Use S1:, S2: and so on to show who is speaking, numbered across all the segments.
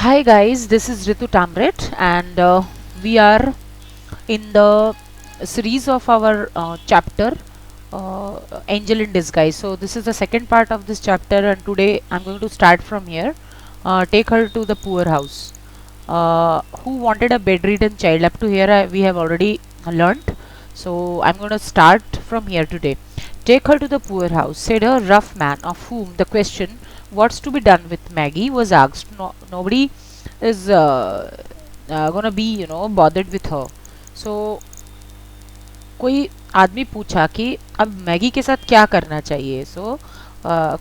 S1: Hi guys, this is Ritu Tamret and we are in the series of our chapter Angel in Disguise. So this is the second part of this chapter and today I'm going to start from here. Take her to the poor house. Who wanted a bedridden child? Up to here we have already learnt. So I'm going to start from here today. Take her to the poor house, said a rough man, of whom the question, what's to be done with Maggie, was asked. Nobody is gonna be, bothered with her. So कोई आदमी पूछा कि अब Maggi के साथ क्या करना चाहिए.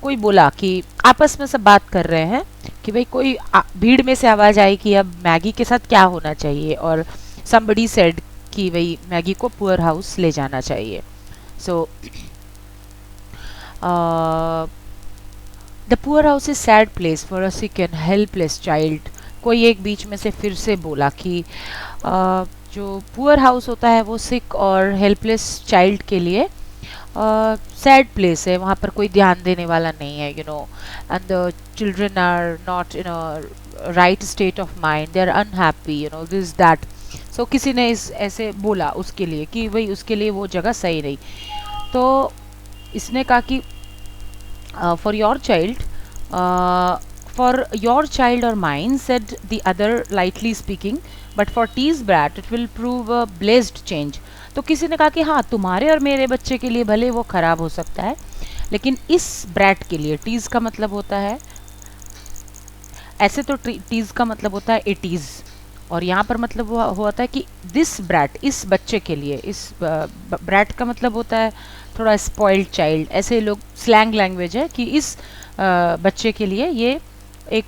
S1: कोई बोला कि आपस में सब बात कर रहे हैं कि भाई कोई भीड़ में से आवाज आई कि अब मैगी के साथ क्या होना चाहिए, और somebody said कि भाई मैगी को पुअर हाउस ले जाना चाहिए. So the poor house is sad place for a sick and helpless child. कोई एक बीच में से फिर से बोला कि जो पुअर हाउस होता है वो सिक और हेल्पलेस चाइल्ड के लिए सैड प्लेस है, वहाँ पर कोई ध्यान देने वाला नहीं है, and the children are not in a right state of mind, they are unhappy, this that. So किसी ने इस ऐसे बोला उसके लिए कि भाई उसके लिए वो जगह सही नहीं. तो इसने कहा कि for your child, or mine, said the other, lightly speaking, but for T's brat it will prove a blessed change. तो किसी ने कहा कि हाँ, तुम्हारे और मेरे बच्चे के लिए भले वो खराब हो सकता है, लेकिन इस ब्रैट के लिए, टीज का मतलब होता है, ऐसे तो टीज का मतलब होता है इटीज, और यहाँ पर मतलब होता है कि दिस ब्रैट, इस बच्चे के लिए, इस ब्रैट का मतलब होता है थोड़ा स्पॉइल्ड चाइल्ड. ऐसे लोग स्लैंग लैंग्वेज है कि इस बच्चे के लिए ये एक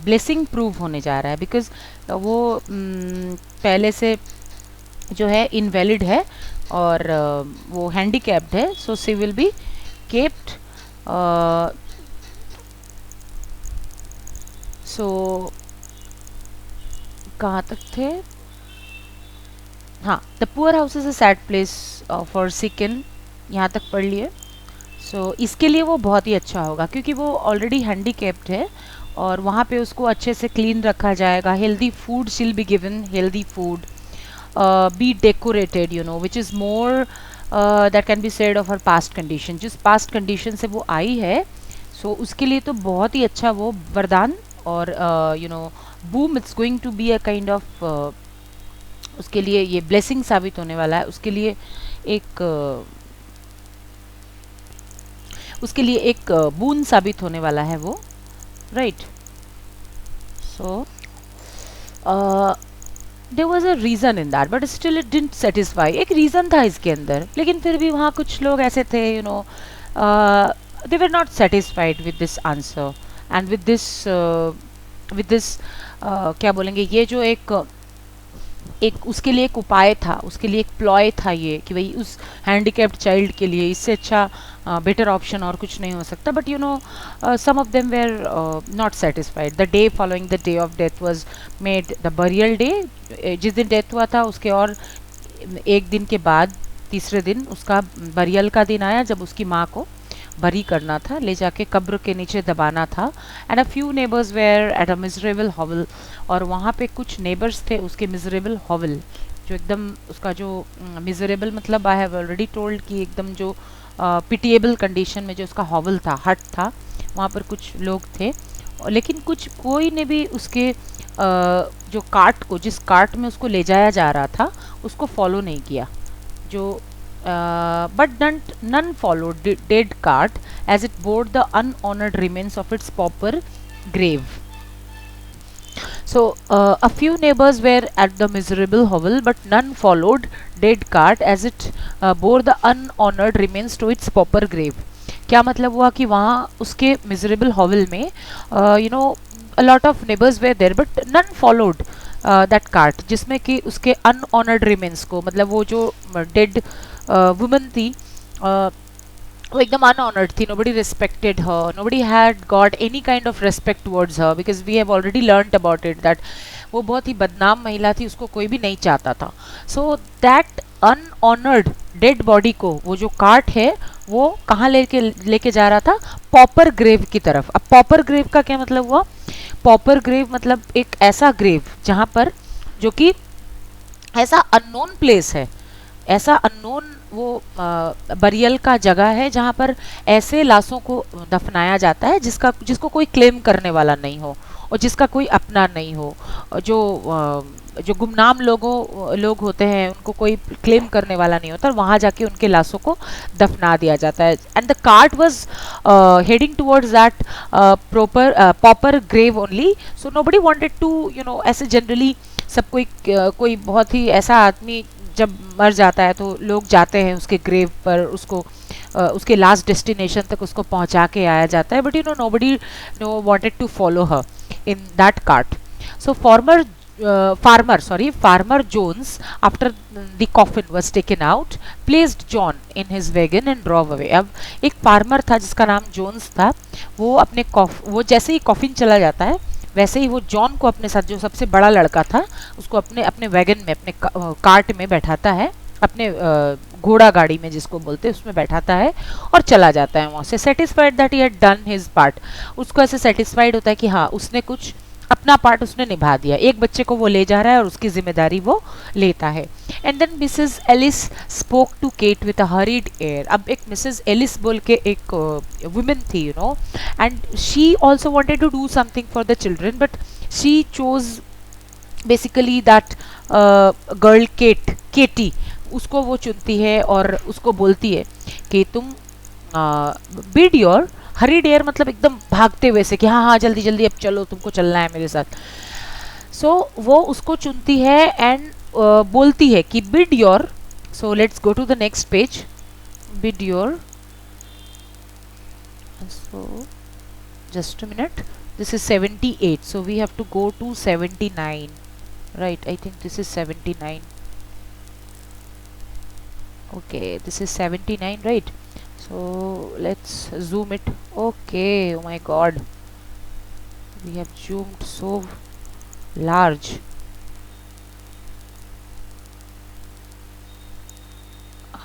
S1: ब्लेसिंग प्रूव होने जा रहा है, बिकॉज वो पहले से जो है इनवैलिड है और वो हैंडीकैप्ड है. So she will be kept. So कहाँ तक थे? हाँ, the poor house is a sad place for sick in, यहाँ तक पढ़ लिए. सो इसके लिए वो बहुत ही अच्छा होगा क्योंकि वो ऑलरेडी हैंडीकैप्ड है और वहाँ पे उसको अच्छे से क्लीन रखा जाएगा. Healthy food shall be given, healthy food, be decorated, which is more that can be said of her past condition. जिस पास्ट कंडीशन से वो आई है, सो उसके लिए तो बहुत ही अच्छा वो वरदान और boom, it's going to be a kind of, उसके लिए ये ब्लेसिंग साबित होने वाला है. उसके लिए एक बून साबित होने वाला है वो, right. So there was a reason in that, but still it didn't satisfy. एक रीज़न था इसके अंदर, लेकिन फिर भी वहाँ कुछ लोग ऐसे थे, they were not satisfied with this answer and with this क्या बोलेंगे, ये जो एक उसके लिए एक उपाय था, उसके लिए एक प्लॉय था ये कि भाई उस हैंडीकैप्ड चाइल्ड के लिए इससे अच्छा बेटर ऑप्शन और कुछ नहीं हो सकता. But some of them were not satisfied. The day following the day of death was made the burial day. जिस दिन डेथ हुआ था उसके और एक दिन के बाद, तीसरे दिन, उसका बरियल का दिन आया, जब उसकी माँ को बरी करना था, ले जाके कब्र के नीचे दबाना था. And a few neighbours were at a miserable howl, और वहाँ पे कुछ नेबर्स थे उसके मिजरेबल हॉवल, जो एकदम उसका जो मिजरेबल मतलब आई हैव ऑलरेडी टोल्ड कि एकदम जो पिटिएबल कंडीशन में जो उसका हॉवल था, हट था, वहाँ पर कुछ लोग थे. लेकिन कोई ने भी उसके जो कार्ट को, जिस कार्ट में उसको ले जाया जा रहा था, उसको फॉलो नहीं किया. जो but none followed dead cart as it bore the unhonored remains of its pauper grave. So a few neighbors were at the miserable hovel, but none followed dead cart as it bore the unhonored remains to its pauper grave. क्या मतलब हुआ कि वहाँ उसके miserable hovel में a lot of neighbors were there, but none followed that cart, जिसमें कि उसके unhonored remains को, मतलब वो जो dead वुमन थी, वो एकदम अनऑनर्ड थी. Nobody respected her, nobody had got any kind of respect towards her, because we have already learned about it that वो बहुत ही बदनाम महिला थी, उसको कोई भी नहीं चाहता था. सो दैट अनऑनर्ड डेड बॉडी को वो जो कार्ट है वो कहाँ लेके जा रहा था? पॉपर ग्रेव की तरफ. अब पॉपर ग्रेव का क्या मतलब हुआ? पॉपर ग्रेव मतलब एक ऐसा ग्रेव जहाँ पर, जो कि ऐसा अननोन प्लेस है, ऐसा अननोन वो बरियल का जगह है जहाँ पर ऐसे लाशों को दफनाया जाता है जिसको कोई क्लेम करने वाला नहीं हो और जिसका कोई अपना नहीं हो, जो गुमनाम लोग होते हैं उनको कोई क्लेम करने वाला नहीं होता, और वहाँ जाके उनके लाशों को दफना दिया जाता है। And the cart was heading towards that pauper grave only, so nobody wanted to ऐसे जनरली सब कोई बहुत ही ऐसा आदमी जब मर जाता है तो लोग जाते हैं उसके ग्रेव पर, उसको उसके लास्ट डेस्टिनेशन तक उसको पहुंचा के आया जाता है, but nobody wanted to follow her in that cart. So farmer Jones, after the coffin was taken out, placed John in his wagon and drove away. अब एक फार्मर था जिसका नाम जोन्स था, वो जैसे ही कॉफिन चला जाता है वैसे ही वो जॉन को अपने साथ, जो सबसे बड़ा लड़का था, उसको अपने वैगन में, अपने कार्ट में बैठाता है, अपने घोड़ा गाड़ी में जिसको बोलते हैं उसमें बैठाता है और चला जाता है वहाँ से, satisfied that he had done his part. उसको ऐसे सेटिस्फाइड होता है कि हाँ उसने कुछ अपना पार्ट उसने निभा दिया, एक बच्चे को वो ले जा रहा है और उसकी जिम्मेदारी वो लेता है। And then Mrs Ellis spoke to Kate with a hurried air. अब एक मिसेस एलिस बोल के एक वुमेन थी and she also wanted to do something for the children, but she chose basically that girl Katie, उसको वो चुनती है और उसको बोलती है कि तुम बिड योर, हरी डेयर मतलब एकदम भागते हुए से कि हाँ हाँ जल्दी जल्दी अब चलो, तुमको चलना है मेरे साथ। सो वो उसको चुनती है एंड बोलती है कि bid your, so let's go to the next page, bid your, so just a minute, this is 78, so we have to go to 79, right? I think this is 79. Okay, this is 79, right? So let's zoom it. Okay, oh my god, we have zoomed so large.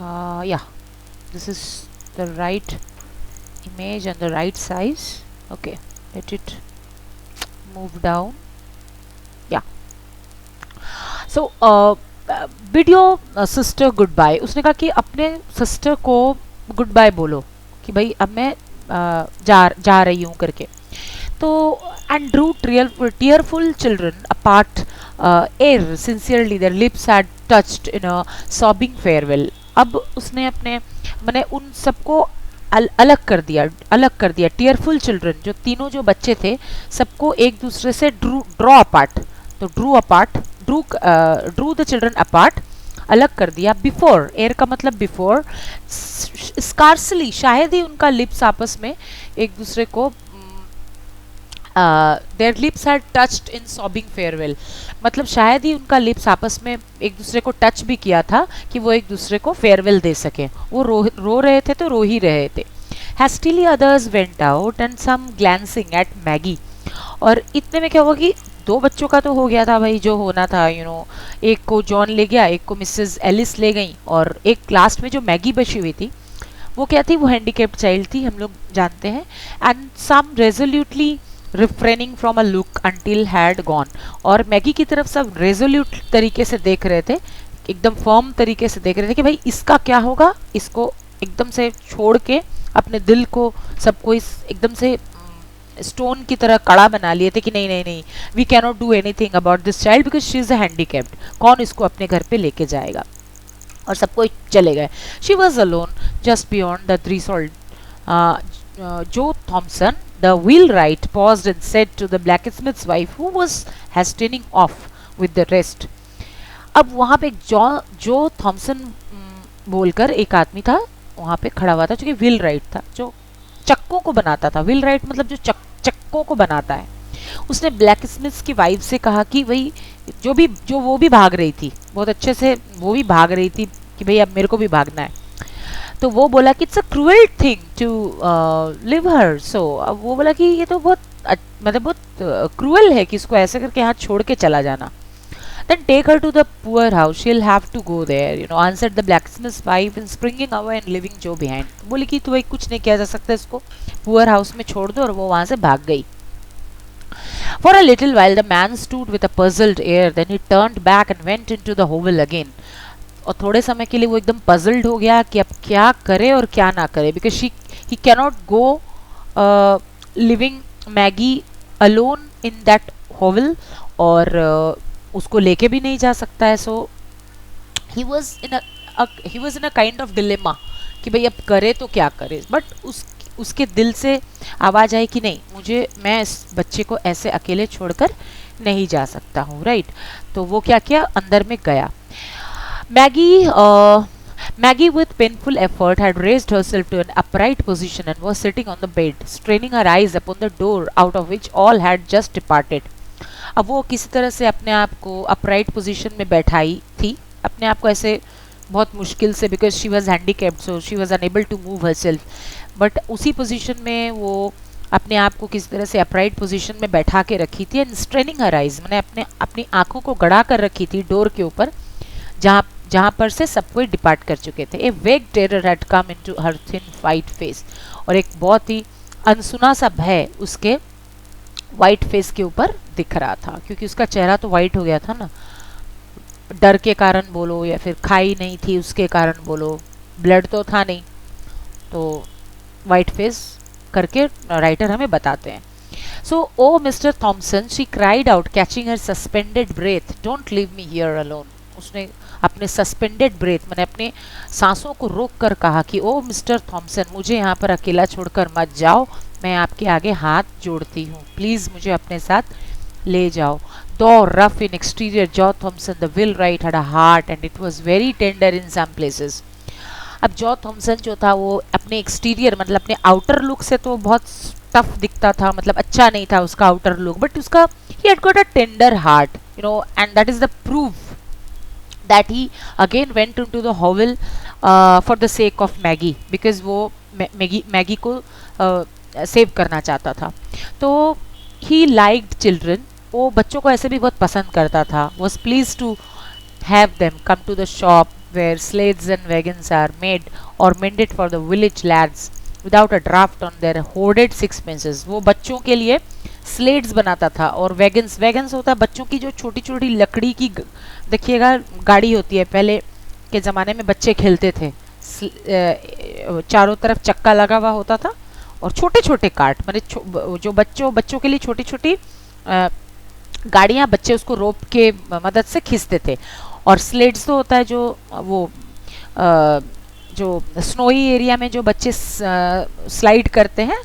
S1: Yeah, this is the right image and the right size. Okay, let it move down. Yeah, so bid your sister good bye, उसने कहा कि अपने sister को good bye बोलो कि भाई अब मैं जा रही हूँ करके। तो and Drew tearful children apart air sincerely there lips had touched in a sobbing farewell. अब उसने अपने मैंने उन सबको अलग कर दिया टीयरफुल चिल्ड्रन, जो तीनों जो बच्चे थे सबको एक दूसरे से ड्रॉ अपार्ट, तो ड्रू द चिल्ड्रन अपार्ट, अलग कर दिया। बिफोर, एयर का मतलब बिफोर, स्कार्सली शायद ही उनका लिप्स आपस में एक दूसरे को, there lips had touched in sobbing farewell, मतलब शायद ही उनका लिप्स आपस में एक दूसरे को टच भी किया था कि वो एक दूसरे को फेयरवेल दे सके। वो रो रहे थे तो रो ही रहे थे। Hastily others went out and some glancing at Maggie. और इतने में क्या हुआ कि दो बच्चों का तो हो गया था भाई जो होना था, एक को जॉन ले गया, एक को मिसेस एलिस ले गई, और एक लास्ट में जो मैगी बची हुई थी वो क्या थी, वो हैंडीकेप्ड चाइल्ड थी, हम लोग जानते हैं। And some resolutely refraining from a look until had gone, और मैगी की तरफ सब रेजोल्यूट तरीके से देख रहे थे, एकदम फर्म तरीके से देख रहे थे कि भाई इसका क्या होगा, इसको एकदम से छोड़ के अपने दिल को सबको एकदम से स्टोन की तरह कड़ा बना लिए थे कि नहीं नहीं नहीं, we can not do anything about this child because she is a handicapped, कौन इसको अपने घर पे लेके जाएगा, और सबको चले गए। She was alone just beyond the threshold. Joe Thomson the wheelwright paused and said to the blacksmith's wife who was hastening off with the rest. अब वहाँ पे जो थॉमसन बोलकर एक आदमी था वहाँ पे खड़ा हुआ था जो कि व्हीलराइट था, जो चक्कों को बनाता था। व्हीलराइट मतलब जो चक्कों को बनाता है। उसने ब्लैकस्मिथ की वाइफ से कहा कि भाई जो वो भी भाग रही थी, बहुत अच्छे से वो भी भाग रही थी कि भाई अब मेरे को भी भागना है। तो वो बोला कि it's a cruel thing to leave her. So अब वो बोला कि ये तो बहुत क्रूएल है कि इसको ऐसे करके यहाँ छोड़ के चला जाना। Then take her to the poor house. She'll have to go there, answered the blacksmith's wife, and springing away and leaving Joe behind. बोली कि तो भाई कुछ नहीं किया जा सकता, इसको पुअर हाउस में छोड़ दो, और वो वहां से भाग गई। For a little while the man stood with a puzzled air, then he turned back and went into the hovel again. और थोड़े समय के लिए वो एकदम puzzled हो गया कि अब क्या करे और क्या ना करे, because he cannot go living Maggie alone in that hovel, और उसको लेके भी नहीं जा सकता है. So he was in a kind of dilemma कि भाई अब करे तो क्या करे. बट उसके दिल से आवाज आई कि नहीं, मैं इस बच्चे को ऐसे अकेले छोड़कर नहीं जा सकता हूँ, राइट. तो वो क्या किया, अंदर में गया. Maggie with painful effort had raised herself to an upright position and was sitting on the bed, straining her eyes upon the door out of which all had just departed. अब वो किसी तरह से अपने आप को अपराइट पोजीशन में बैठाई थी, अपने आप को ऐसे बहुत मुश्किल से, because she was handicapped, so she was unable to move herself. But उसी पोजीशन में वो अपने आप को किसी तरह से अपराइट पोजीशन में बैठा के रखी थी. एंड स्ट्रेनिंग हर आइज, मैंने अपनी आंखों को गड़ा कर रखी थी डोर के ऊपर, जहाँ पर से सब कोई डिपार्ट कर चुके थे. ए वेग terror had come into her thin white face, और एक बहुत ही अनसुना सा भय उसके वाइट फेस के ऊपर दिख रहा था, क्योंकि उसका चेहरा तो वाइट हो गया था ना, डर के कारण बोलो या फिर खाई नहीं थी उसके कारण बोलो, ब्लड तो था नहीं, तो वाइट फेस करके राइटर हमें बताते हैं. So oh Mister Thomson, she cried out catching her suspended breath, don't leave me here alone. उसने अपने सस्पेंडेड ब्रेथ, मैंने अपने सांसों को रोक कर कहा कि ओ मिस्टर थॉमसन, मुझे यहाँ पर अकेला छोड़कर मत जाओ, मैं आपके आगे हाथ जोड़ती हूँ, प्लीज मुझे अपने साथ ले जाओ. Though rough in exterior, Joe Thompson, the wheelwright, had a heart and it was very tender in some places. अब जॉ थॉमसन जो था वो अपने एक्सटीरियर मतलब अपने आउटर लुक से तो बहुत टफ दिखता था, मतलब अच्छा नहीं था उसका आउटर लुक, बट उसका he had got a tender heart, you know, and that is the proof that he again went into the hovel for the sake of Maggie, because वो मैगी को सेव करना चाहता था. तो he liked children, वो बच्चों को ऐसे भी बहुत पसंद करता था. was pleased to have them come to the shop where sleds and wagons are made or mended for the village lads without a draft on their hoarded sixpences. वो बच्चों के लिए स्लेड्स बनाता था, और वैगन्स होता है बच्चों की जो छोटी छोटी लकड़ी की, देखिएगा गाड़ी होती है, पहले के ज़माने में बच्चे खेलते थे, चारों तरफ चक्का लगा हुआ होता था और छोटे छोटे कार्ट, मतलब जो बच्चों के लिए छोटी छोटी गाड़ियाँ, बच्चे उसको रोप के मदद से खींचते थे. और स्लेड्स तो होता है जो वो जो स्नोई एरिया में जो बच्चे स्लाइड करते हैं,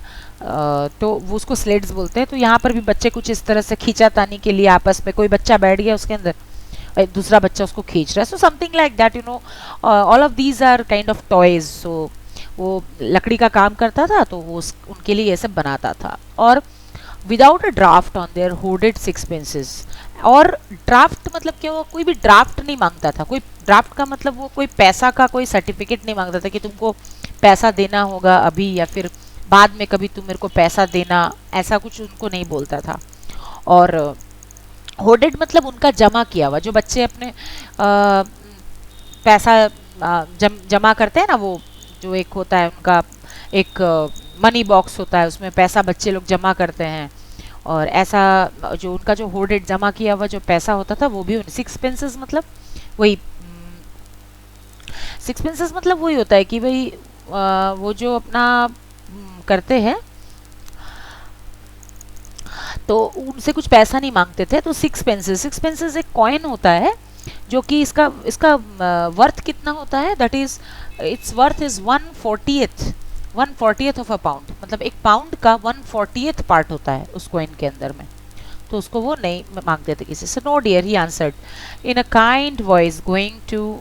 S1: तो वो उसको स्लेड्स बोलते हैं. तो यहाँ पर भी बच्चे कुछ इस तरह से खींचातानी के लिए आपस में, कोई बच्चा बैठ गया उसके अंदर, दूसरा बच्चा उसको खींच रहा है, so something like that, you know, all of these are kind of toys. So वो लकड़ी का काम करता था, तो वो उनके लिए ये सब बनाता था. और without a draught on their hoarded sixpences, और ड्राफ्ट मतलब क्या, वो कोई भी ड्राफ्ट नहीं मांगता था. कोई ड्राफ्ट का मतलब वो कोई पैसा का कोई सर्टिफिकेट नहीं मांगता था कि तुमको पैसा देना होगा अभी या फिर बाद में कभी तुम मेरे को पैसा देना, ऐसा कुछ उनको नहीं बोलता था. और होर्डेड मतलब उनका जमा किया हुआ, जो बच्चे अपने पैसा जमा करते हैं ना, वो जो एक होता है उनका एक मनी बॉक्स होता है, उसमें पैसा बच्चे लोग जमा करते हैं. और ऐसा जो उनका जो होर्डेड जमा किया हुआ जो पैसा होता था, वो भी सिक्सपेंसेस मतलब वही, सिक्सपेंसेस मतलब वही होता है कि भाई वो जो अपना करते हैं तो उनसे कुछ पैसा नहीं मांगते थे. तो सिक्सपेंसेस एक कॉइन होता है जो कि इसका वर्थ कितना होता है, that is it's worth is 1/40th of a pound, मतलब एक पाउंड का 1/40th पार्ट होता है उस कॉइन के अंदर में. तो उसको वो नहीं मांगते थे किसी से. No dear, he answered in a kind voice, going to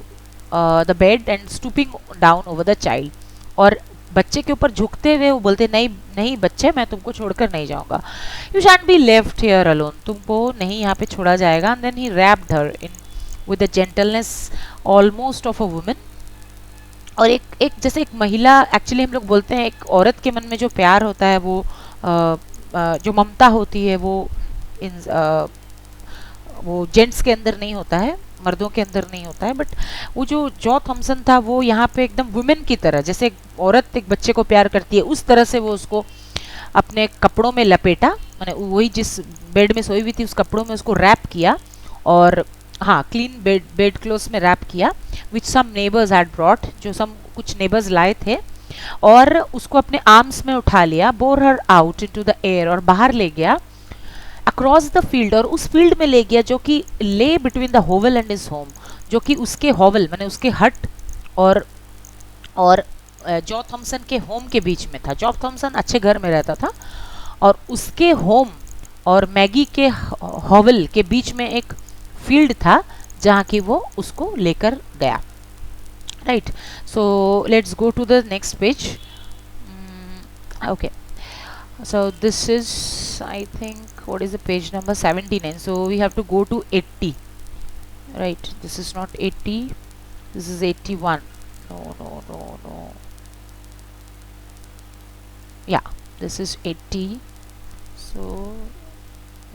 S1: the bed and stooping down over the child. और बच्चे के ऊपर झुकते हुए वो बोलते, नहीं बच्चे, मैं तुमको छोड़कर नहीं जाऊंगा. You shan't be left here alone, तुमको नहीं यहाँ पे छोड़ा जाएगा. And then he wrapped her in with the gentleness almost of a woman. और एक जैसे एक महिला, एक्चुअली हम लोग बोलते हैं एक औरत के मन में जो प्यार होता है, वो जो ममता होती है, वो जेंट्स के अंदर नहीं होता है, मर्दों के अंदर नहीं होता है. बट वो जो जॉ थॉमसन था, वो यहाँ पे एकदम वुमेन की तरह, जैसे एक औरत एक बच्चे को प्यार करती है, उस तरह से वो उसको अपने कपड़ों में लपेटा, मैंने वही जिस बेड में सोई हुई थी उस कपड़ों में उसको रैप किया, और हाँ क्लीन बेड क्लोथ्स में रैप किया, विच सम नेबर्स हैड ब्रॉट, जो कुछ नेबर्स लाए थे, और उसको अपने आर्म्स में उठा लिया, bore her out into the air, और बाहर ले गया, अक्रॉस द फील्ड, और उस फील्ड में ले गया जो कि ले बिटवीन द होवल एंड हिज होम, जो कि उसके होवल मैंने उसके हट और जॉ थॉम्सन के होम के बीच में था। जॉ थॉम्सन अच्छे घर में रहता था और उसके होम और मैगी के होवल के बीच में एक फील्ड था जहाँ की वो उसको लेकर गया। Right, so let's go to the next page. Okay, so this is, I think, what is the page number? 79. So we have to go to 80. Right, this is not 80, this is 81. No. Yeah, this is 80. So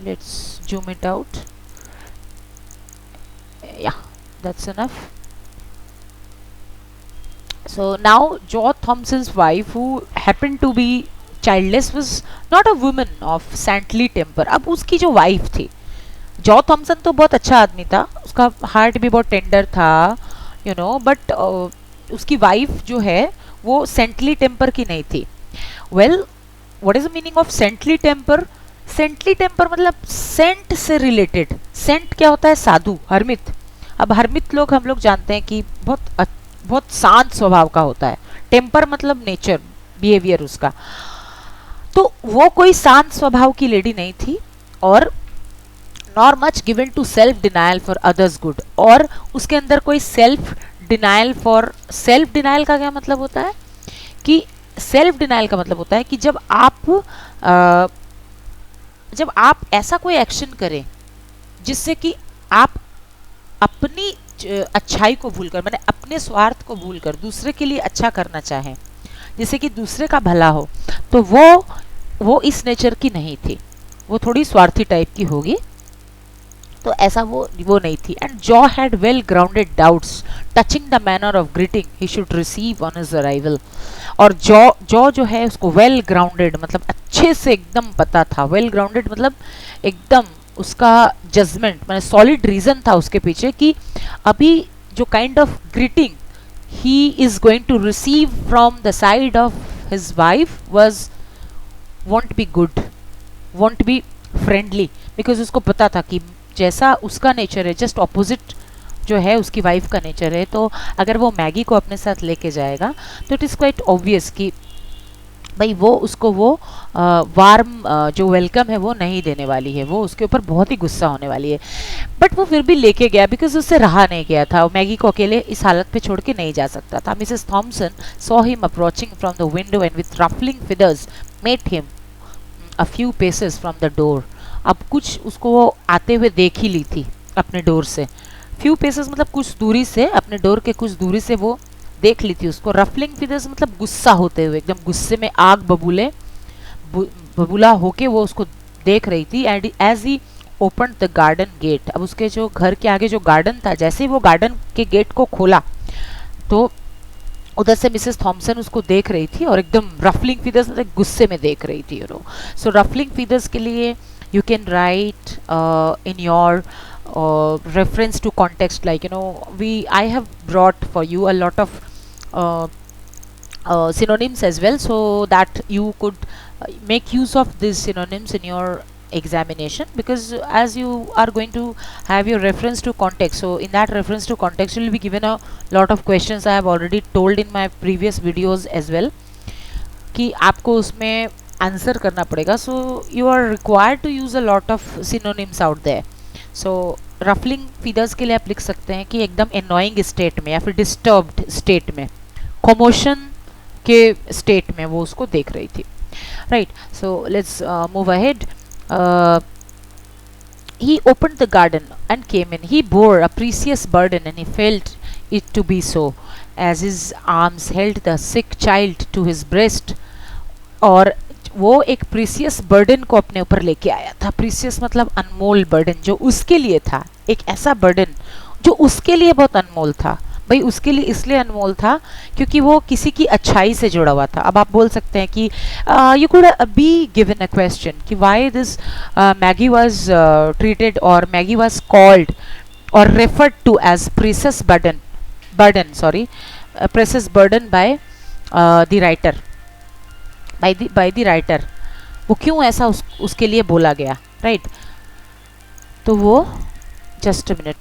S1: let's zoom it out. Yeah, that's enough. So now Joe Thompson's wife, who happened to be childless, was not a woman of saintly temper. अब उसकी जो wife थी, jaw Thompson तो बहुत अच्छा आदमी था, उसका हार्ट भी बहुत टेंडर था, यू नो, बट उसकी वाइफ जो है वो सेंटली टेम्पर की नहीं थी। Well, what is the meaning of saintly temper? Saintly temper मतलब सेंट से रिलेटेड। सेंट क्या होता है? साधु, हरमित। अब हरमित लोग हम लोग जानते हैं कि बहुत शांत स्वभाव का होता है। टेम्पर मतलब नेचर, बिहेवियर उसका। तो वो कोई शांत स्वभाव की लेडी नहीं थी, और nor much given to self denial for others good, और उसके अंदर कोई सेल्फ डिनायल का क्या मतलब होता है कि सेल्फ डिनायल का मतलब होता है कि जब आप ऐसा कोई एक्शन करें जिससे कि आप अपनी अच्छाई को भूलकर, मैंने अपने स्वार्थ को भूलकर दूसरे के लिए अच्छा करना चाहें, जिससे कि दूसरे का भला हो, तो वो इस नेचर की नहीं थी, वो थोड़ी स्वार्थी टाइप की होगी। तो ऐसा वो नहीं थी। And jaw had well grounded doubts touching the manner of greeting he should receive on his arrival. और जॉ जो है उसको वेल ग्राउंडेड मतलब अच्छे से एकदम पता था। वेल ग्राउंडेड मतलब एकदम उसका जजमेंट, मैंने सॉलिड रीजन था उसके पीछे कि अभी जो kind of greeting he is going to receive from the side of his wife won't be good, won't be friendly, because उसको पता था कि जैसा उसका नेचर है जस्ट ऑपोजिट जो है उसकी वाइफ का नेचर है। तो अगर वो मैगी को अपने साथ लेके जाएगा तो इट इज़ क्वाइट ऑब्वियस कि भाई वो उसको वो वार्म जो वेलकम है वो नहीं देने वाली है, वो उसके ऊपर बहुत ही गुस्सा होने वाली है। बट वो फिर भी लेके गया बिकॉज उससे रहा नहीं गया था, मैगी को अकेले इस हालत पे छोड़ के नहीं जा सकता था। Mrs Thompson saw him approaching from the window and with ruffling feathers met him a few paces from the door. अब कुछ उसको वो आते हुए देख ही ली थी अपने डोर से। फ्यू पेसेस मतलब कुछ दूरी से, अपने डोर के कुछ दूरी से वो देख ली थी उसको। रफलिंग फिदर्स मतलब गुस्सा होते हुए, एकदम गुस्से में आग बबूला होके वो उसको देख रही थी। And as he open the garden gate, अब उसके जो घर के आगे जो गार्डन था, जैसे ही वो गार्डन के गेट को खोला तो उधर से मिसेस थॉम्सन उसको देख रही थी और एकदम रफलिंग फिदर्स मतलब गुस्से में देख रही थी, you know. So ruffling feathers के लिए you can write in your reference to context, like, you know, I have brought for you a lot of synonyms as well, so that you could make use of these synonyms in your examination, because as you are going to have your reference to context, so in that reference to context you will be given a lot of questions. I have already told in my previous videos as well कि आपको उसमें answer करना पड़ेगा। So you are required to use a lot of synonyms out there. So ruffling feathers के लिए आप लिख सकते हैं कि एकदम एनॉइंग स्टेट में या फिर डिस्टर्ब्ड स्टेट में, कमोशन के स्टेट में वो उसको देख रही थी। Right, so let's move ahead. He opened the garden and came in. He bore a precious burden and he felt it to be so, as his arms held the sick child to his breast. और वो एक precious burden को अपने ऊपर लेके आया था। Precious मतलब अनमोल बर्डन जो उसके लिए था, एक ऐसा बर्डन जो उसके लिए बहुत अनमोल था, भाई उसके लिए इसलिए अनमोल था क्योंकि वो किसी की अच्छाई से जुड़ा हुआ था. अब आप बोल सकते हैं कि you could be given a question कि why this Maggie was treated और Maggie was called or referred to as precious precious burden by the writer, by the writer. वो क्यों ऐसा उसके लिए बोला गया, राइट? तो वो जस्ट अ मिनट.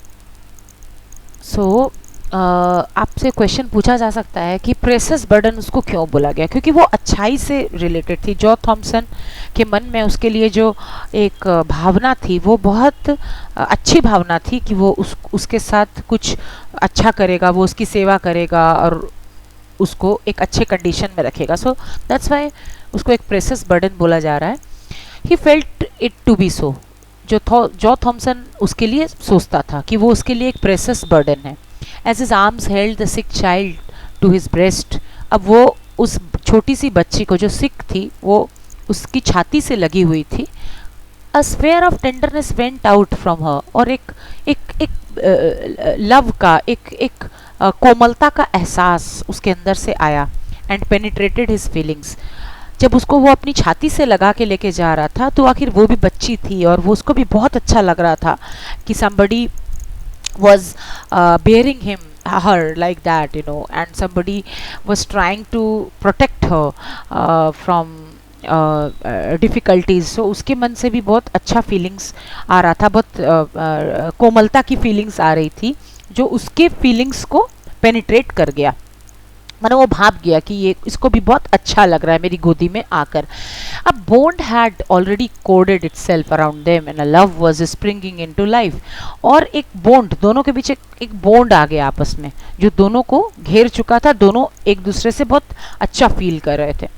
S1: सो आपसे क्वेश्चन पूछा जा सकता है कि प्रेसियस बर्डन उसको क्यों बोला गया, क्योंकि वो अच्छाई से रिलेटेड थी. जॉ थॉमसन के मन में उसके लिए जो एक भावना थी वो बहुत अच्छी भावना थी कि वो उसके साथ कुछ अच्छा करेगा, वो उसकी सेवा करेगा और उसको एक अच्छे कंडीशन में रखेगा. सो दैट्स वाई उसको एक प्रेसियस बर्डन बोला जा रहा है. He felt it to be so. Joe Thomson उसके लिए सोचता था कि वो उसके लिए एक प्रेसियस बर्डन है. As his arms held the sick child to his breast, अब वो उस छोटी सी बच्ची को जो सिक थी वो उसकी छाती से लगी हुई थी. A sphere of tenderness went out from her, और एक लव का एक कोमलता का एहसास उसके अंदर से आया. And penetrated his feelings. जब उसको वो अपनी छाती से लगा के लेके जा रहा था तो आखिर वो भी बच्ची थी और वो उसको भी बहुत अच्छा लग रहा था कि somebody was bearing her like that, you know, and somebody was trying to protect her from difficulties. So उसके मन से भी बहुत अच्छा feelings आ रहा था, बहुत कोमलता की feelings आ रही थी जो उसके feelings को penetrate कर गया. मानो वो भाप गया कि ये इसको भी बहुत अच्छा लग रहा है मेरी गोदी में आकर. अब bond had already coded itself around them and a love was springing into life. और एक बॉन्ड दोनों के बीच एक बॉन्ड आ गया आपस में जो दोनों को घेर चुका था. दोनों एक दूसरे से बहुत अच्छा फील कर रहे थे.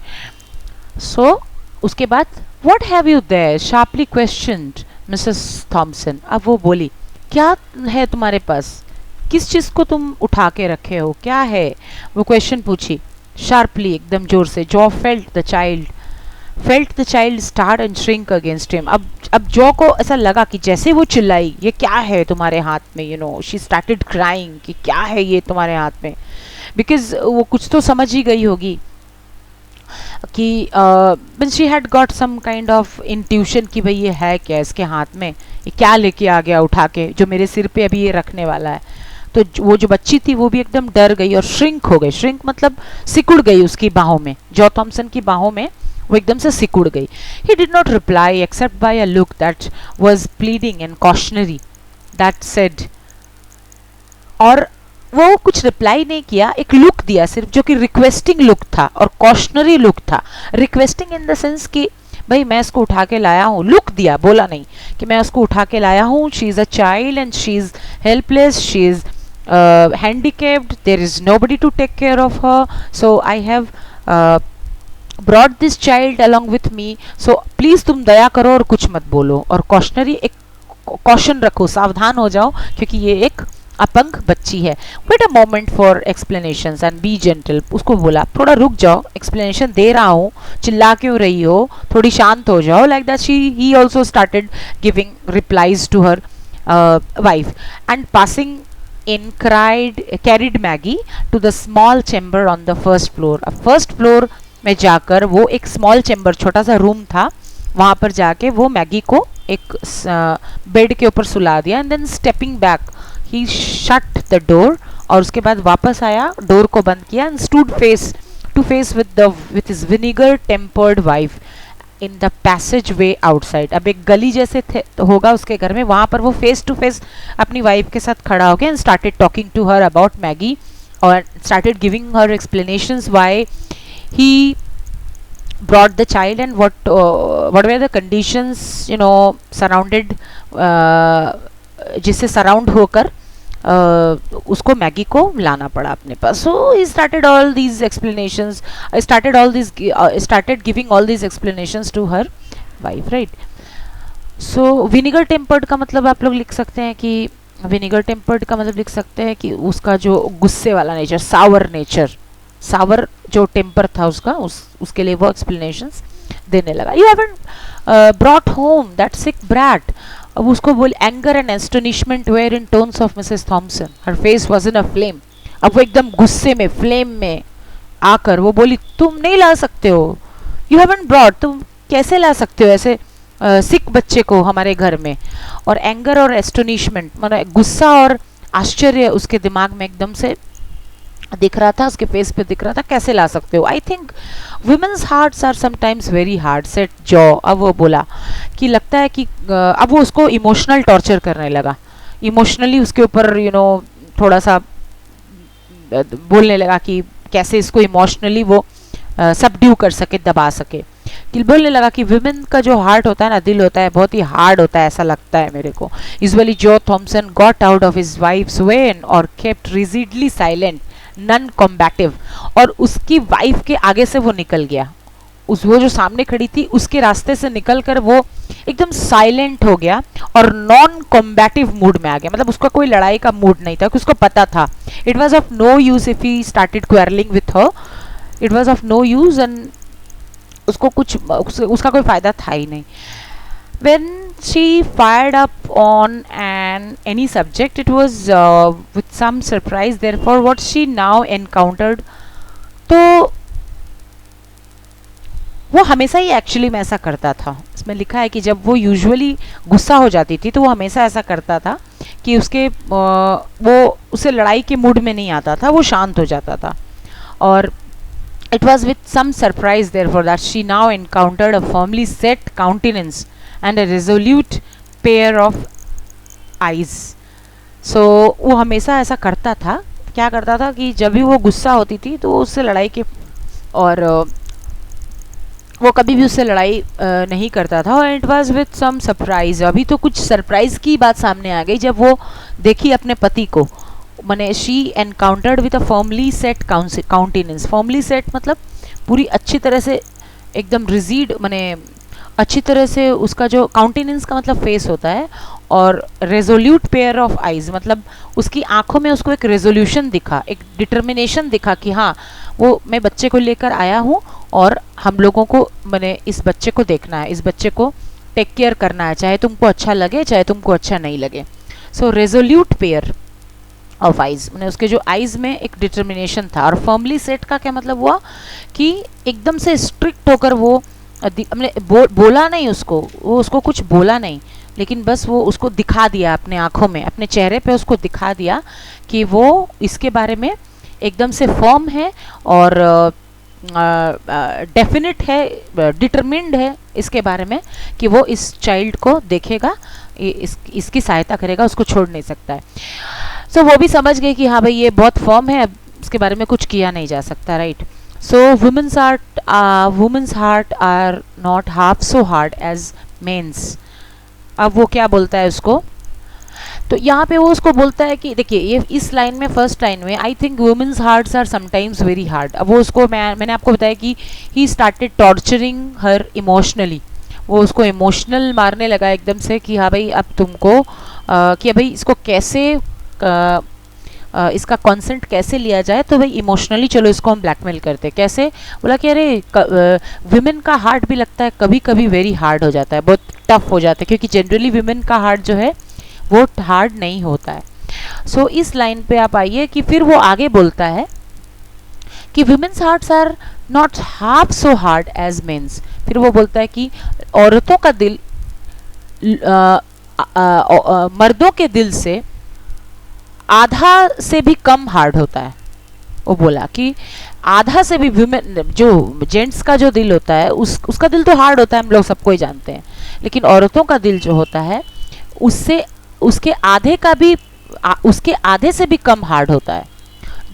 S1: सो उसके बाद what have you there sharply questioned Mrs. Thompson. अब वो बोली क्या है तुम्हारे पास, किस चीज को तुम उठा के रखे हो, क्या है, वो क्वेश्चन पूछी शार्पली एकदम जोर से. Jaw felt the child start and shrink against him. अब जॉ को ऐसा लगा कि जैसे वो चिल्लाई ये क्या है तुम्हारे हाथ में, you know, she started crying कि क्या है ये तुम्हारे हाथ में. बिकॉज वो कुछ तो समझ ही गई होगी कि she had got some kind of intuition कि भाई ये है क्या इसके हाथ में, ये क्या लेके आ गया उठा के जो मेरे सिर पे अभी ये रखने वाला है. तो वो जो बच्ची थी वो भी एकदम डर गई और श्रिंक हो गई. श्रिंक मतलब सिकुड़ गई उसकी बाहों में, जॉ थॉमसन की बाहों में वो एकदम से सिकुड़ गई. He did not reply except by a look that was pleading and cautionary that said. और वो कुछ रिप्लाई नहीं किया, एक लुक दिया सिर्फ जो कि रिक्वेस्टिंग लुक था और कॉशनरी लुक था. रिक्वेस्टिंग इन द सेंस कि भाई मैं इसको उठा के लाया हूँ, लुक दिया, बोला नहीं कि मैं उसको उठा के लाया हूँ. She is a child and she is helpless, she is handicapped, there is nobody to take care of her, so I have brought this child along with me, so please तुम दया करो और कुछ मत बोलो. और कॉशनरी एक caution रखो, सावधान हो जाओ क्योंकि ये एक अपंग बच्ची है. Wait a moment for explanations and be gentle. उसको बोला थोड़ा रुक जाओ, एक्सप्लेनेशन दे रहा हूँ, चिल्ला क्यों रही हो, थोड़ी शांत हो जाओ. Like that he also started giving replies to her wife and passing in carried Maggie to the small chamber on the first floor. अब फर्स्ट फ्लोर में जाकर वो एक स्मॉल चैम्बर, छोटा सा रूम था, वहाँ पर जाके वो मैगी को एक बेड के ऊपर सुला दिया. And then stepping back he shut the door. और उसके बाद वापस आया, डोर को बंद किया and stood face to face with his vinegar tempered wife in the passage way outside. अब एक गली जैसे होगा उसके घर में, वहाँ पर वो फेस टू फेस अपनी वाइफ के साथ खड़ा हो गया and started talking to her about Maggie और started giving her explanations why he brought the child and what were the conditions, you know, surrounded जिससे सराउंड होकर उसको मैगी को लाना पड़ा अपने पास. So he started all these explanations, started giving all these explanations to her wife, right. So vinegar tempered का मतलब आप लोग लिख सकते हैं कि विनेगर टेम्पर्ड का मतलब लिख सकते हैं कि उसका जो गुस्से वाला नेचर, सावर नेचर, सावर जो टेम्पर था उसका, उसके लिए वो एक्सप्लेनेशंस देने लगा. You haven't brought home that sick brat. अब उसको बोल anger and astonishment were in tones of Mrs Thomson. Her face was in a flame. अब वो एकदम गुस्से में, फ्लेम में आकर वो बोली तुम नहीं ला सकते हो, यू हैवंट ब्रॉट, तुम कैसे ला सकते हो ऐसे सिख बच्चे को हमारे घर में। और एंगर और एस्टोनिशमेंट, मतलब गुस्सा और आश्चर्य उसके दिमाग में एकदम से दिख रहा था, उसके फेस पे दिख रहा था, कैसे ला सकते हो। I think women's hearts are sometimes very hard set Joe. अब वो बोला कि लगता है कि अब वो उसको इमोशनल टॉर्चर करने लगा, इमोशनली उसके ऊपर थोड़ा सा बोलने लगा कि कैसे इसको इमोशनली वो सबड्यू कर सके, दबा सके। कि बोलने लगा कि विमेन का जो हार्ट होता है ना, दिल होता है, बहुत ही हार्ड होता है, ऐसा लगता है मेरे को। Usually Joe Thomson got out of his wife's way और kept rigidly silent, non combative, और उसकी वाइफ के आगे से वो निकल गया, वो जो सामने खड़ी थी उसके रास्ते से निकलकर वो एकदम साइलेंट हो गया और नॉन कॉम्बैटिव मूड में आ गया। मतलब उसका कोई लड़ाई का मूड नहीं था, उसको पता था it was of no use if he started quarrelling with her, it was of no use and उसको कुछ उसका कोई फायदा था ही नहीं। When she fired up on any subject, it was with some surprise. Therefore, what she now encountered, तो वो हमेशा ही एक्चुअली में ऐसा करता था। इसमें लिखा है कि जब वो यूजुअली गुस्सा हो जाती थी तो वो हमेशा ऐसा करता था कि वो उसे लड़ाई के मूड में नहीं आता था, वो शांत हो जाता था। और it was with some surprise therefore that she now encountered a firmly set countenance and a resolute pair of eyes. So वो हमेशा ऐसा करता था, क्या करता था कि जब भी वो गुस्सा होती थी तो उससे लड़ाई के, और वो कभी भी उससे लड़ाई नहीं करता था। और it was with some surprise, अभी तो कुछ सरप्राइज की बात सामने आ गई जब वो देखी अपने पति को। माने she encountered with a firmly set countenance, firmly set मतलब पूरी अच्छी तरह से एकदम रिजिड, माने अच्छी तरह से उसका जो काउंटेनेंस का मतलब फेस होता है, और रेजोल्यूट पेयर ऑफ आइज मतलब उसकी आंखों में उसको एक रेजोल्यूशन दिखा, एक डिटर्मिनेशन दिखा कि हाँ वो मैं बच्चे को लेकर आया हूँ और हम लोगों को मैंने इस बच्चे को देखना है, इस बच्चे को टेक केयर करना है, चाहे तुमको अच्छा लगे चाहे तुमको अच्छा नहीं लगे। सो रेजोल्यूट पेयर ऑफ आइज, मैंने उसके जो आइज में एक डिटर्मिनेशन था। और फर्मली सेट का क्या मतलब हुआ कि एकदम से स्ट्रिक्ट होकर वो बोला नहीं उसको, वो उसको कुछ बोला नहीं, लेकिन बस वो उसको दिखा दिया अपने आंखों में, अपने चेहरे पे उसको दिखा दिया कि वो इसके बारे में एकदम से फर्म है और डेफिनेट है, डिटरमिन्ड है इसके बारे में कि वो इस चाइल्ड को देखेगा, इसकी सहायता करेगा, उसको छोड़ नहीं सकता है। सो वो भी समझ गए कि हाँ भाई ये बहुत फर्म है, अब इसके बारे में कुछ किया नहीं जा सकता, right. So women's heart are not half so hard as men's. अब वो क्या बोलता है उसको, तो यहाँ पे वो उसको बोलता है कि देखिए ये इस लाइन में, फर्स्ट लाइन में, I think women's hearts are sometimes very hard. अब वो उसको मैंने आपको बताया कि he started torturing her emotionally, वो उसको इमोशनल मारने लगा एकदम से कि हाँ भाई अब तुमको कि भाई इसको कैसे इसका कंसेंट कैसे लिया जाए, तो भाई इमोशनली चलो इसको हम ब्लैकमेल करते। कैसे, बोला कि अरे विमेन का हार्ट भी लगता है कभी कभी वेरी हार्ड हो जाता है, बहुत टफ हो जाता है, क्योंकि जनरली विमेन का हार्ट जो है वो हार्ड नहीं होता है। सो इस लाइन पे आप आइए कि फिर वो आगे बोलता है कि women's hearts are not half so hard as men's. फिर वो बोलता है कि औरतों का दिल मर्दों के दिल से आधा से भी कम हार्ड होता है। वो बोला कि आधा से भी विमेन, जो जेंट्स का जो दिल होता है उसका दिल तो हार्ड होता है, हम लोग सबको ही जानते हैं, लेकिन औरतों का दिल जो होता है उससे उसके आधे से भी कम हार्ड होता है।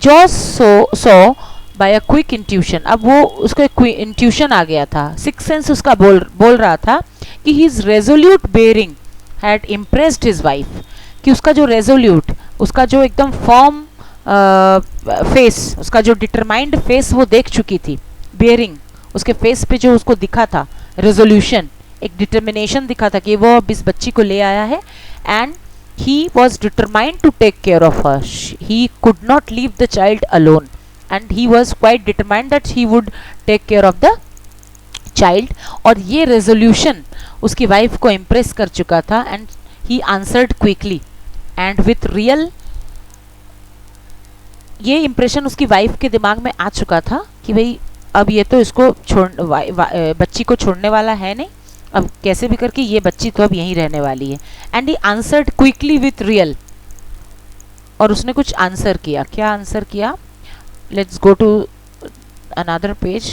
S1: जो सो बाय अ क्विक इंट्यूशन, अब वो उसको एक इंट्यूशन आ गया था, सिक्स सेंस उसका बोल रहा था कि his resolute bearing had impressed his wife, कि उसका जो रेजोल्यूट, उसका जो एकदम फर्म फेस, उसका जो डिटरमाइंड फेस वो देख चुकी थी, बेयरिंग उसके फेस पे जो उसको दिखा था, रेजोल्यूशन, एक डिटर्मिनेशन दिखा था कि वो अब इस बच्ची को ले आया है, and he was determined to take care of her. He could not leave the child alone, and he was quite determined that he would take care of the child. और ये resolution उसकी वाइफ को impress कर चुका था, and he answered quickly and with real ये impression उसकी wife के दिमाग में आ चुका था कि भाई अब ये तो इसको बच्ची को छोड़ने वाला है नहीं, अब कैसे भी करके ये बच्ची तो अब यहीं रहने वाली है। And he answered quickly with real, और उसने कुछ आंसर किया। क्या आंसर किया? Let's go to another page,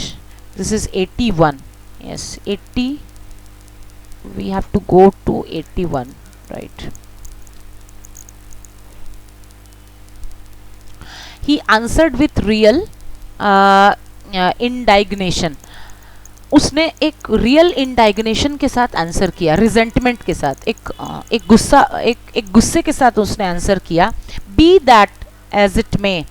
S1: this is 81, yes 80, we have to go to 81, right? He answered with real indignation. उसने एक रियल इंडाइग्नेशन के साथ आंसर किया, रिजेंटमेंट के साथ, एक गुस्से के साथ उसने आंसर किया। Be that as it may,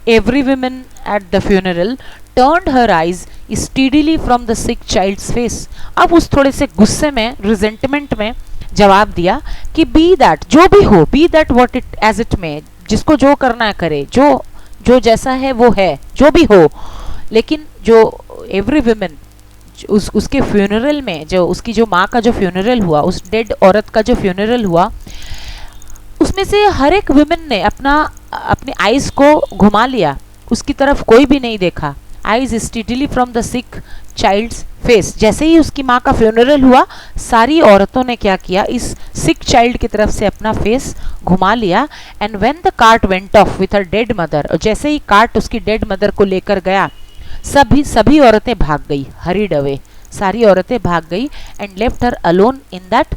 S1: every woman at the funeral turned her eyes steadily from the sick child's face. अब उस थोड़े से गुस्से में, रिजेंटमेंट में जवाब दिया कि बी दैट, जो भी हो, be that what it as it may, जिसको जो करना है करे, जो जैसा है वो है, जो भी हो, लेकिन जो एवरी वुमन, उसके फ्यूनरल में, जो उसकी जो माँ का जो फ्यूनरल हुआ, उस डेड औरत का जो फ्यूनरल हुआ, उसमें से हर एक वुमन ने अपने आईज को घुमा लिया, उसकी तरफ कोई भी नहीं देखा। Eyes steadily from the sick child's face, जैसे ही उसकी माँ का फ्यूनरल हुआ, सारी औरतों ने क्या किया, इस सिक चाइल्ड की तरफ से अपना फेस घुमा लिया। And when the cart went of with her dead mother, और जैसे ही कार्ट उसकी डेड मदर को लेकर गया, सभी औरतें भाग गई, हरीड अवे, सारी औरतें भाग गई। And left her alone in that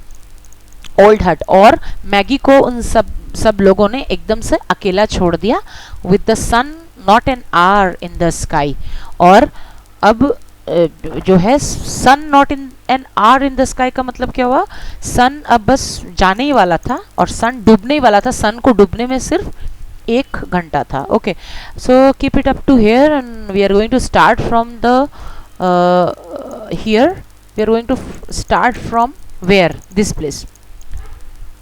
S1: old हट, और मैगी को उन सब लोगों ने एकदम से अकेला छोड़ दिया। With the sun not an hour in the sky, और अब जो है sun not in an hour in the sky का मतलब क्या हुआ, सन अब बस जाने ही वाला था और सन डूबने ही वाला था, सन को डूबने में सिर्फ 1 घंटा था। Okay, so keep it up to here and we are going to start from the here, we are going to start from where, this place,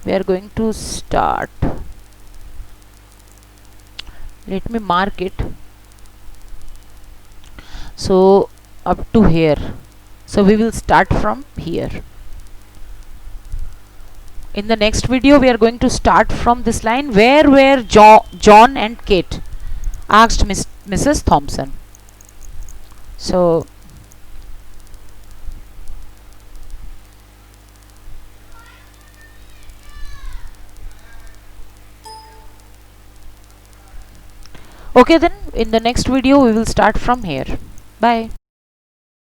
S1: we are going to start, let me mark it, so up to here, so we will start from here. In the next video we are going to start from this line, where were John and Kate, asked Mrs. Thompson. So okay, then in the next video we will start from here. Bye.